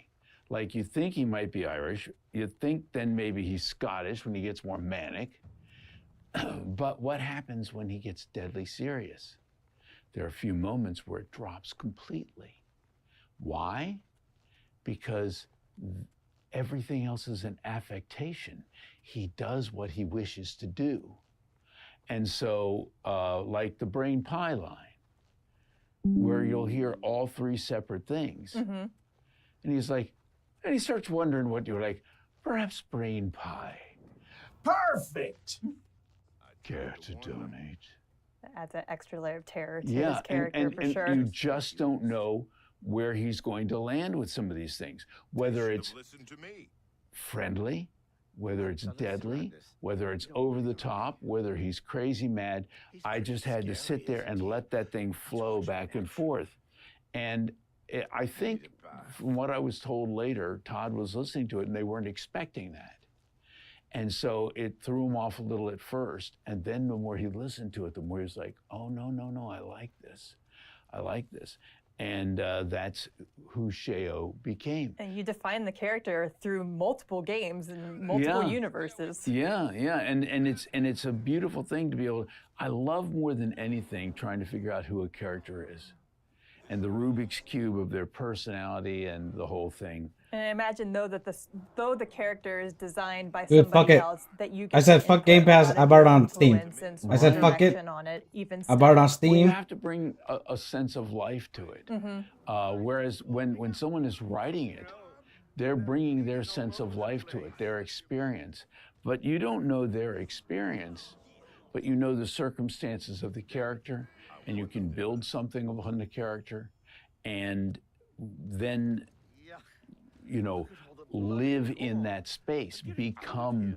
Speaker 5: Like you think he might be Irish, you think then maybe he's Scottish when he gets more manic. But what happens when he gets deadly serious? There are a few moments where it drops completely. Why? Because everything else is an affectation. He does what he wishes to do. And so, like the brain pie line, where you'll hear all three separate things.
Speaker 4: Mm-hmm.
Speaker 5: And he's like, and he starts wondering what you're like, perhaps brain pie. Perfect! Care to donate?
Speaker 4: That adds an extra layer of terror to
Speaker 5: Yeah,
Speaker 4: his character for sure.
Speaker 5: you just don't know where he's going to land with some of these things. Whether it's friendly, whether it's deadly, whether it's over the top, whether he's crazy mad. I just had to sit there and let that thing flow back and forth. And I think from what I was told later, Todd was listening to it and they weren't expecting that. And so it threw him off a little at first. And then the more he listened to it, the more he was like, oh, no, I like this. I like this. And that's who Sheo became.
Speaker 4: And you define the character through multiple games and multiple universes.
Speaker 5: Yeah, and it's a beautiful thing to be able to, I love more than anything trying to figure out who a character is. And the Rubik's Cube of their personality and the whole thing.
Speaker 4: And I imagine though the character is designed by
Speaker 1: Dude, fuck
Speaker 4: somebody
Speaker 1: it.
Speaker 4: else, that you
Speaker 1: I said fuck Game Pass. I bought it on Steam. I said fuck it. I bought it on
Speaker 5: Well,
Speaker 1: Steam.
Speaker 5: you have to bring a sense of life to it. Whereas when someone is writing it, they're bringing their sense of life to it, their experience. But you don't know their experience, but you know the circumstances of the character, and you can build something upon the character, and then, you know, live in that space, become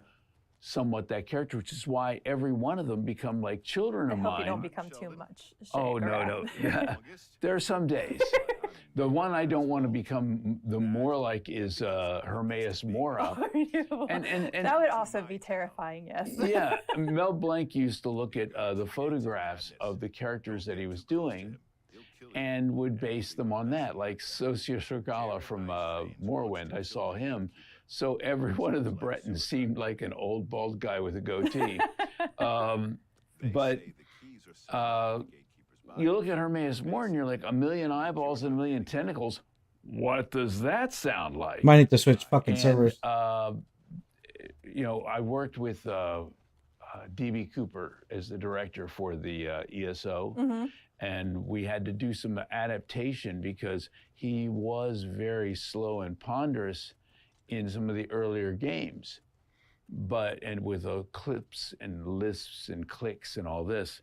Speaker 5: somewhat that character, which is why every one of them become like children of
Speaker 4: I
Speaker 5: mine.
Speaker 4: hope you don't become too much.
Speaker 5: Oh, no. There are some days. The one I don't want to become the more like is Hermaeus Mora. And
Speaker 4: that would also be terrifying, yes.
Speaker 5: Yeah, Mel Blanc used to look at the photographs of the characters that he was doing and would base them on that, like Sosia Srigala from Morrowind. I saw him. So every one of the Bretons seemed like an old bald guy with a goatee. But you look at Hermaeus Mora and you're like, 1 million eyeballs and 1 million tentacles. What does that sound like?
Speaker 1: Might need to switch fucking servers.
Speaker 5: You know, I worked with D.B. Cooper as the director for the ESO. And we had to do some adaptation because he was very slow and ponderous in some of the earlier games, and with clips and lisps and clicks and all this.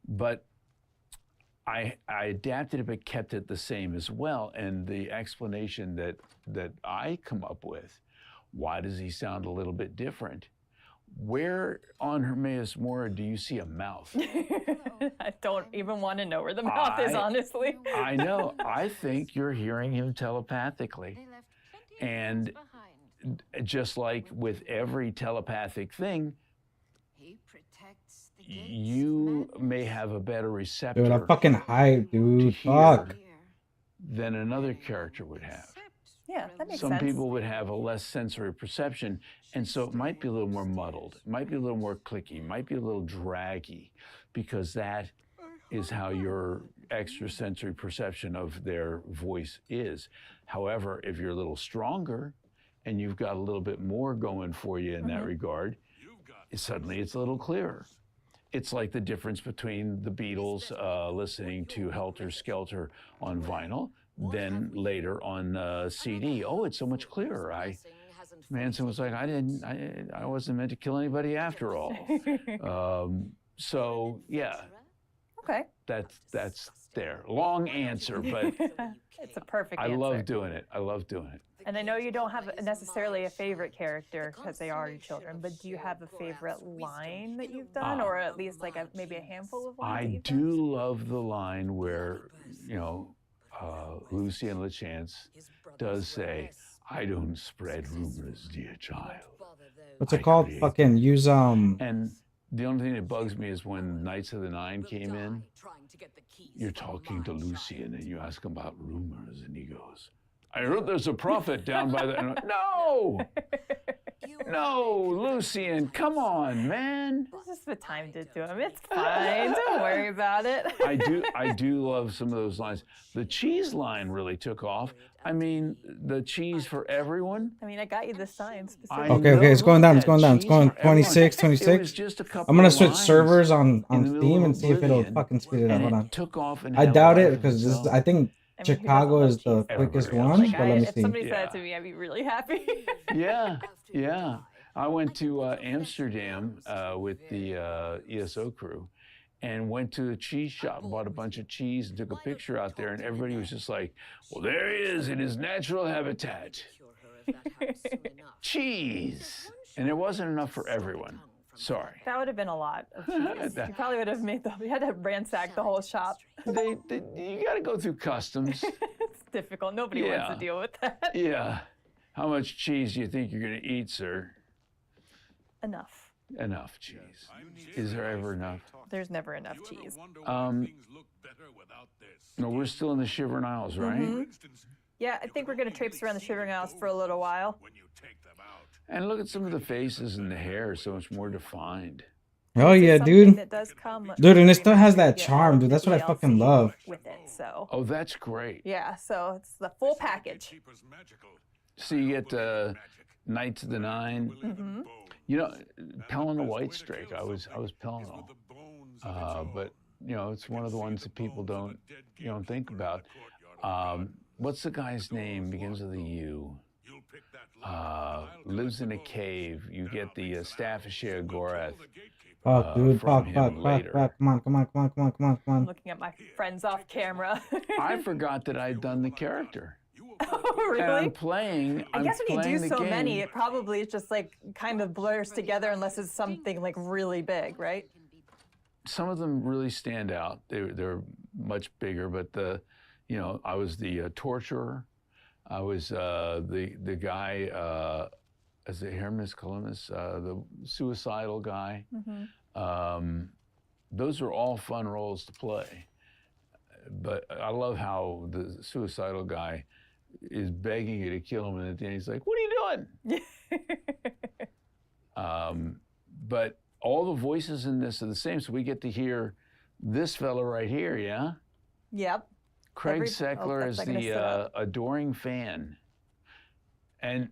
Speaker 5: But I adapted it but kept it the same as well. And the explanation that I come up with, why does he sound a little bit different? Where on Hermaeus Mora do you see a mouth?
Speaker 4: I don't even want to know where the mouth is, honestly.
Speaker 5: I know. I think you're hearing him telepathically. And just like with every telepathic thing, you may have a better receptor
Speaker 1: Dude, I'm fucking hyped, dude. Fuck.
Speaker 5: than another character would have.
Speaker 4: Yeah, that makes
Speaker 5: Some
Speaker 4: sense.
Speaker 5: people would have a less sensory perception, and so it might be a little more muddled. It might be a little more clicky, might be a little draggy, because that is how your extrasensory perception of their voice is. However, if you're a little stronger and you've got a little bit more going for you in that regard, suddenly it's a little clearer. It's like the difference between the Beatles listening to Helter Skelter on vinyl, then later on CD. Oh, it's so much clearer. Manson was like, I wasn't meant to kill anybody after all. So yeah.
Speaker 4: Okay.
Speaker 5: That's there. Long answer, but
Speaker 4: it's a perfect
Speaker 5: I
Speaker 4: answer.
Speaker 5: love doing it. I love doing it.
Speaker 4: And I know you don't have necessarily a favorite character because they are your children, but do you have a favorite line that you've done, or at least like maybe a handful of lines?
Speaker 5: I do love the line where, you know, Lucien Lachance does say, "I don't spread rumors, dear child."
Speaker 1: What's it called? Fucking use
Speaker 5: And the only thing that bugs me is when Knights of the Nine came in. You're talking to Lucien and you ask him about rumors, and he goes, "I heard there's a prophet down by the..." And I'm like, no! No, Lucien, come on, man.
Speaker 4: Just put time to do them. It's fine. Don't worry about it.
Speaker 5: I do love some of those lines. The cheese line really took off. I mean, the cheese for everyone.
Speaker 4: I mean, I got you this time.
Speaker 1: Okay, it's going down. It's going down. It's going 26, 26.
Speaker 5: Just a couple
Speaker 1: I'm gonna
Speaker 5: of
Speaker 1: switch
Speaker 5: lines
Speaker 1: servers on
Speaker 5: in the middle
Speaker 1: Steam
Speaker 5: of
Speaker 1: and see if it'll
Speaker 5: Oblivion,
Speaker 1: fucking speed it up.
Speaker 5: and
Speaker 1: Hold
Speaker 5: it
Speaker 1: on.
Speaker 5: took off and
Speaker 1: I
Speaker 5: had a
Speaker 1: doubt
Speaker 5: life
Speaker 1: it
Speaker 5: of
Speaker 1: because
Speaker 5: its
Speaker 1: this,
Speaker 5: own.
Speaker 1: I think Chicago is the quickest one.
Speaker 4: Like,
Speaker 1: But let me
Speaker 4: if
Speaker 1: see.
Speaker 4: somebody said it to me, I'd be really happy.
Speaker 5: Yeah. I went to Amsterdam with the ESO crew and went to the cheese shop, bought a bunch of cheese and took a picture out there, and everybody was just like, "Well, there he is in his natural habitat. Cheese." And there wasn't enough for everyone. Sorry.
Speaker 4: That would have been a lot of cheese. You probably would have we had to ransack the whole shop.
Speaker 5: You got to go through customs.
Speaker 4: difficult. Nobody wants to deal with that.
Speaker 5: Yeah. How much cheese do you think you're going to eat, sir?
Speaker 4: Enough.
Speaker 5: Enough cheese. Is there ever enough?
Speaker 4: There's never enough cheese.
Speaker 5: No, we're still in the Shivering Isles, right?
Speaker 4: Mhm. Yeah, I think we're going to traipse around the Shivering Isles for a little while.
Speaker 5: And look at some of the faces and the hair, so much more defined.
Speaker 1: Oh yeah,
Speaker 4: Something
Speaker 1: dude.
Speaker 4: that does come
Speaker 1: Dude, and it
Speaker 4: with
Speaker 1: still has that
Speaker 4: remastered,
Speaker 1: charm, dude. That's what I
Speaker 4: DLC
Speaker 1: fucking love.
Speaker 4: with it. So
Speaker 5: Oh, that's great.
Speaker 4: yeah, so it's the full package.
Speaker 5: So you get Knights of the Nine.
Speaker 4: hmm
Speaker 5: You know, Pelin the White Strake. I was Pelin. But you know, it's one of the ones that people don't think about. What's the guy's name? Begins with a U. Lives in a cave. You get the staff of Sheogorath.
Speaker 1: Fuck, dude.
Speaker 5: from
Speaker 1: Fuck,
Speaker 5: him
Speaker 1: fuck, fuck,
Speaker 5: later.
Speaker 1: fuck. Come on, come on, come on, come on, come on, come on.
Speaker 4: Looking at my friends off camera.
Speaker 5: I forgot that I'd done the character.
Speaker 4: Oh, really?
Speaker 5: And I'm playing.
Speaker 4: I guess when you
Speaker 5: playing
Speaker 4: do
Speaker 5: the
Speaker 4: so
Speaker 5: game.
Speaker 4: many, it probably is just like kind of blurs together unless it's something like really big, right?
Speaker 5: Some of them really stand out. They're much bigger, but I was the torturer. I was the guy as the Hermes Columbus, the suicidal guy. Those are all fun roles to play. But I love how the suicidal guy is begging you to kill him, and at the end he's like, "What are you doing?" But all the voices in this are the same, so we get to hear this fella right here, yeah?
Speaker 4: Yep.
Speaker 5: Craig Seckler
Speaker 4: that's
Speaker 5: is
Speaker 4: not gonna sit
Speaker 5: the
Speaker 4: up.
Speaker 5: adoring fan. And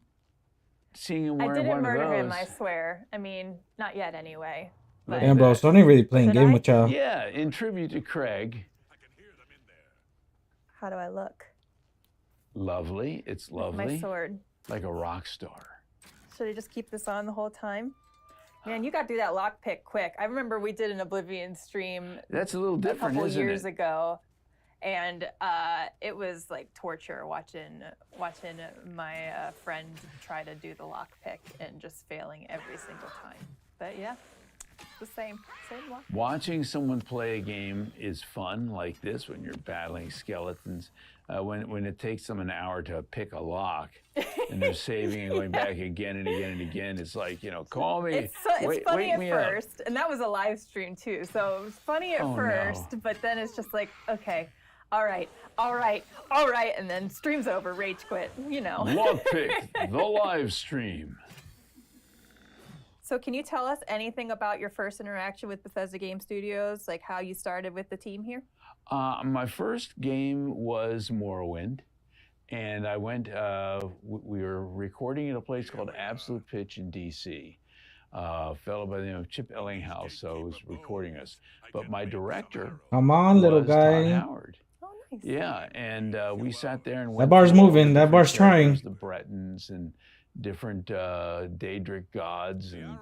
Speaker 5: seeing him
Speaker 4: I
Speaker 5: wearing
Speaker 4: didn't
Speaker 5: one of
Speaker 4: murder
Speaker 5: those.
Speaker 4: him, I swear. I mean, not yet anyway.
Speaker 5: Look
Speaker 1: Damn,
Speaker 5: at
Speaker 1: bro.
Speaker 5: that.
Speaker 1: So I ain't really playing
Speaker 4: Did
Speaker 1: game
Speaker 4: I?
Speaker 1: with y'all.
Speaker 5: Yeah, in tribute to Craig.
Speaker 4: How do I look?
Speaker 5: Lovely. It's
Speaker 4: With
Speaker 5: lovely.
Speaker 4: my sword.
Speaker 5: Like a rock star.
Speaker 4: Should I just keep this on the whole time? Man, you got through that lockpick quick. I remember we did an Oblivion stream
Speaker 5: That's a little different,
Speaker 4: a couple
Speaker 5: isn't
Speaker 4: years
Speaker 5: it?
Speaker 4: ago, and it was like torture watching my friend try to do the lockpick and just failing every single time. But yeah, it's the same lock.
Speaker 5: Watching someone play a game is fun, like this, when you're battling skeletons. When it takes them an hour to pick a lock, and they're saving and going back again and again and again, it's like, call me.
Speaker 4: It's
Speaker 5: wake
Speaker 4: funny at
Speaker 5: me up.
Speaker 4: first, and that was a live stream too, so it was funny at
Speaker 5: Oh, no.
Speaker 4: first, but then it's just like, okay, all right, and then stream's over, rage quit,
Speaker 5: Lockpick, the live stream.
Speaker 4: So can you tell us anything about your first interaction with Bethesda Game Studios, like how you started with the team here?
Speaker 5: My first game was Morrowind, and I went, we were recording at a place called Absolute Pitch in DC. A fellow by the name of Chip Ellinghouse was recording us. But my director
Speaker 1: Come on, little
Speaker 5: was
Speaker 1: guy.
Speaker 5: Todd Howard. Yeah, and we sat there and went
Speaker 1: That bar's
Speaker 5: through all the
Speaker 1: moving. That
Speaker 5: different
Speaker 1: bar's trying.
Speaker 5: characters, the Bretons and different Daedric gods and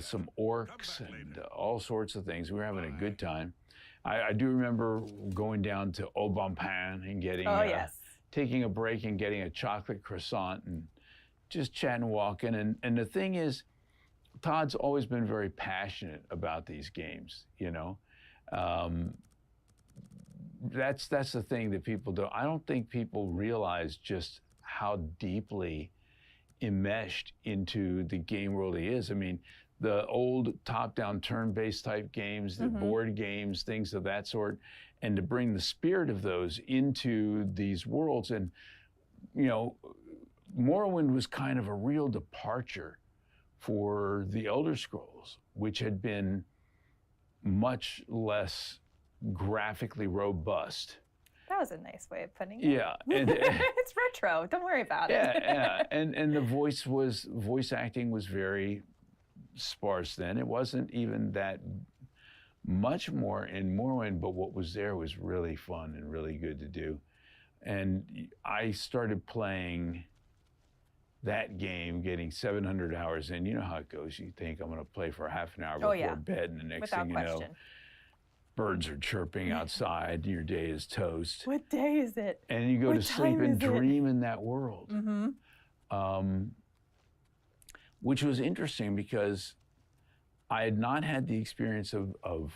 Speaker 5: some orcs and all sorts of things. We were having a good time. I do remember going down to Au Bon Pain and getting, taking a break and getting a chocolate croissant and just chatting and walking. And the thing is, Todd's always been very passionate about these games, That's the thing that people don't. I don't think people realize just how deeply enmeshed into the game world he is. I mean, the old top-down turn-based type games, the board games, things of that sort, and to bring the spirit of those into these worlds. And, Morrowind was kind of a real departure for the Elder Scrolls, which had been much less graphically robust.
Speaker 4: That was a nice way of putting it.
Speaker 5: Yeah. And,
Speaker 4: it's retro. Don't worry about it.
Speaker 5: yeah. And the voice acting was very sparse then. It wasn't even that much more in Morrowind, but what was there was really fun and really good to do. And I started playing that game, getting 700 hours in. You know how it goes. You think, I'm going to play for half an hour before bed, and the next
Speaker 4: Without
Speaker 5: thing you
Speaker 4: question.
Speaker 5: know, birds are chirping outside, and your day is toast.
Speaker 4: What day is it?
Speaker 5: And you go
Speaker 4: What
Speaker 5: to sleep
Speaker 4: time
Speaker 5: and
Speaker 4: is it?
Speaker 5: dream in that world.
Speaker 4: Mm-hmm.
Speaker 5: Which was interesting because I had not had the experience of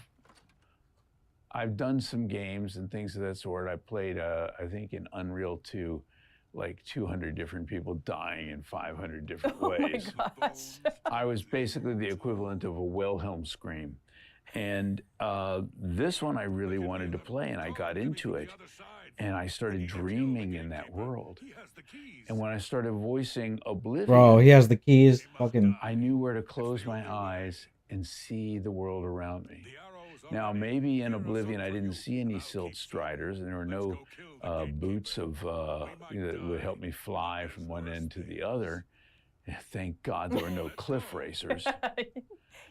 Speaker 5: I've done some games and things of that sort. I played, I think in Unreal 2, like 200 different people dying in 500 different ways.
Speaker 4: Oh my gosh.
Speaker 5: I was basically the equivalent of a Wilhelm scream. And this one I really wanted to play, and I got into it, and I started dreaming in that world. And when I started voicing Oblivion,
Speaker 1: Bro, he has the keys. Fucking.
Speaker 5: I knew where to close my eyes and see the world around me. Now, maybe in Oblivion, I didn't see any silt striders, and there were no boots of that would help me fly from one end to the other. Thank God there were no cliff racers.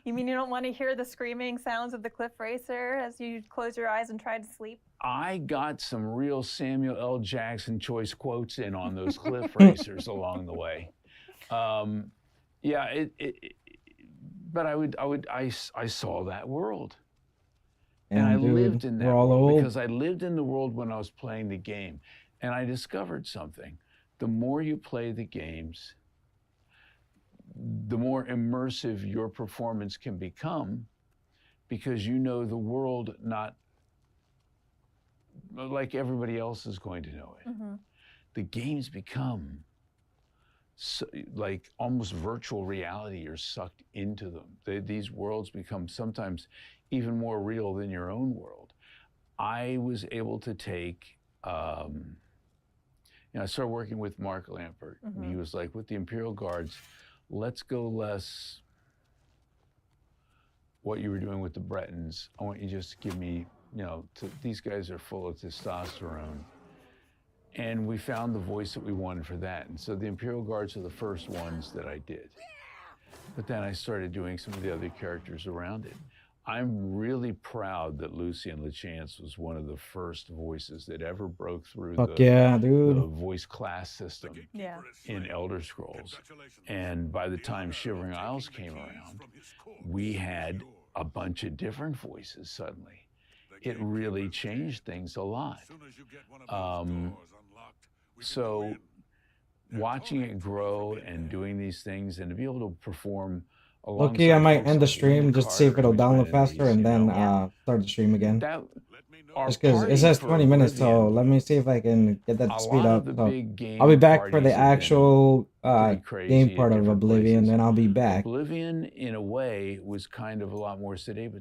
Speaker 4: You mean you don't want to hear the screaming sounds of the cliff racer as you close your eyes and try to sleep?
Speaker 5: I got some real Samuel L. Jackson choice quotes in on those cliff racers along the way. Yeah, but I saw that world. And I
Speaker 1: dude,
Speaker 5: lived in that
Speaker 1: we're all
Speaker 5: world
Speaker 1: old.
Speaker 5: because I lived in the world when I was playing the game. And I discovered something. The more you play the games, the more immersive your performance can become, because you know the world not like everybody else is going to know it.
Speaker 4: Mm-hmm.
Speaker 5: The games become so, like almost virtual reality. You're sucked into them. These worlds become sometimes even more real than your own world. I was able to take, I started working with Mark Lampert, and he was like, with the Imperial Guards, let's go less what you were doing with the Bretons. I want you just to give me, these guys are full of testosterone. And we found the voice that we wanted for that. And so the Imperial Guards are the first ones that I did. But then I started doing some of the other characters around it. I'm really proud that Lucien Lachance was one of the first voices that ever broke through the voice class system in Elder Scrolls. And by the time Shivering Isles came around, we had a bunch of different voices suddenly. It really changed things a lot. So watching it grow and doing these things and to be able to perform
Speaker 1: Okay, I might end the stream just to see if it'll download faster and then start the stream again. Just because it says 20 minutes, so let me see if I can get that to speed up. So I'll be back for the actual game part of Oblivion, then I'll be back.
Speaker 5: Oblivion, in a way, was kind of a lot more sedate, but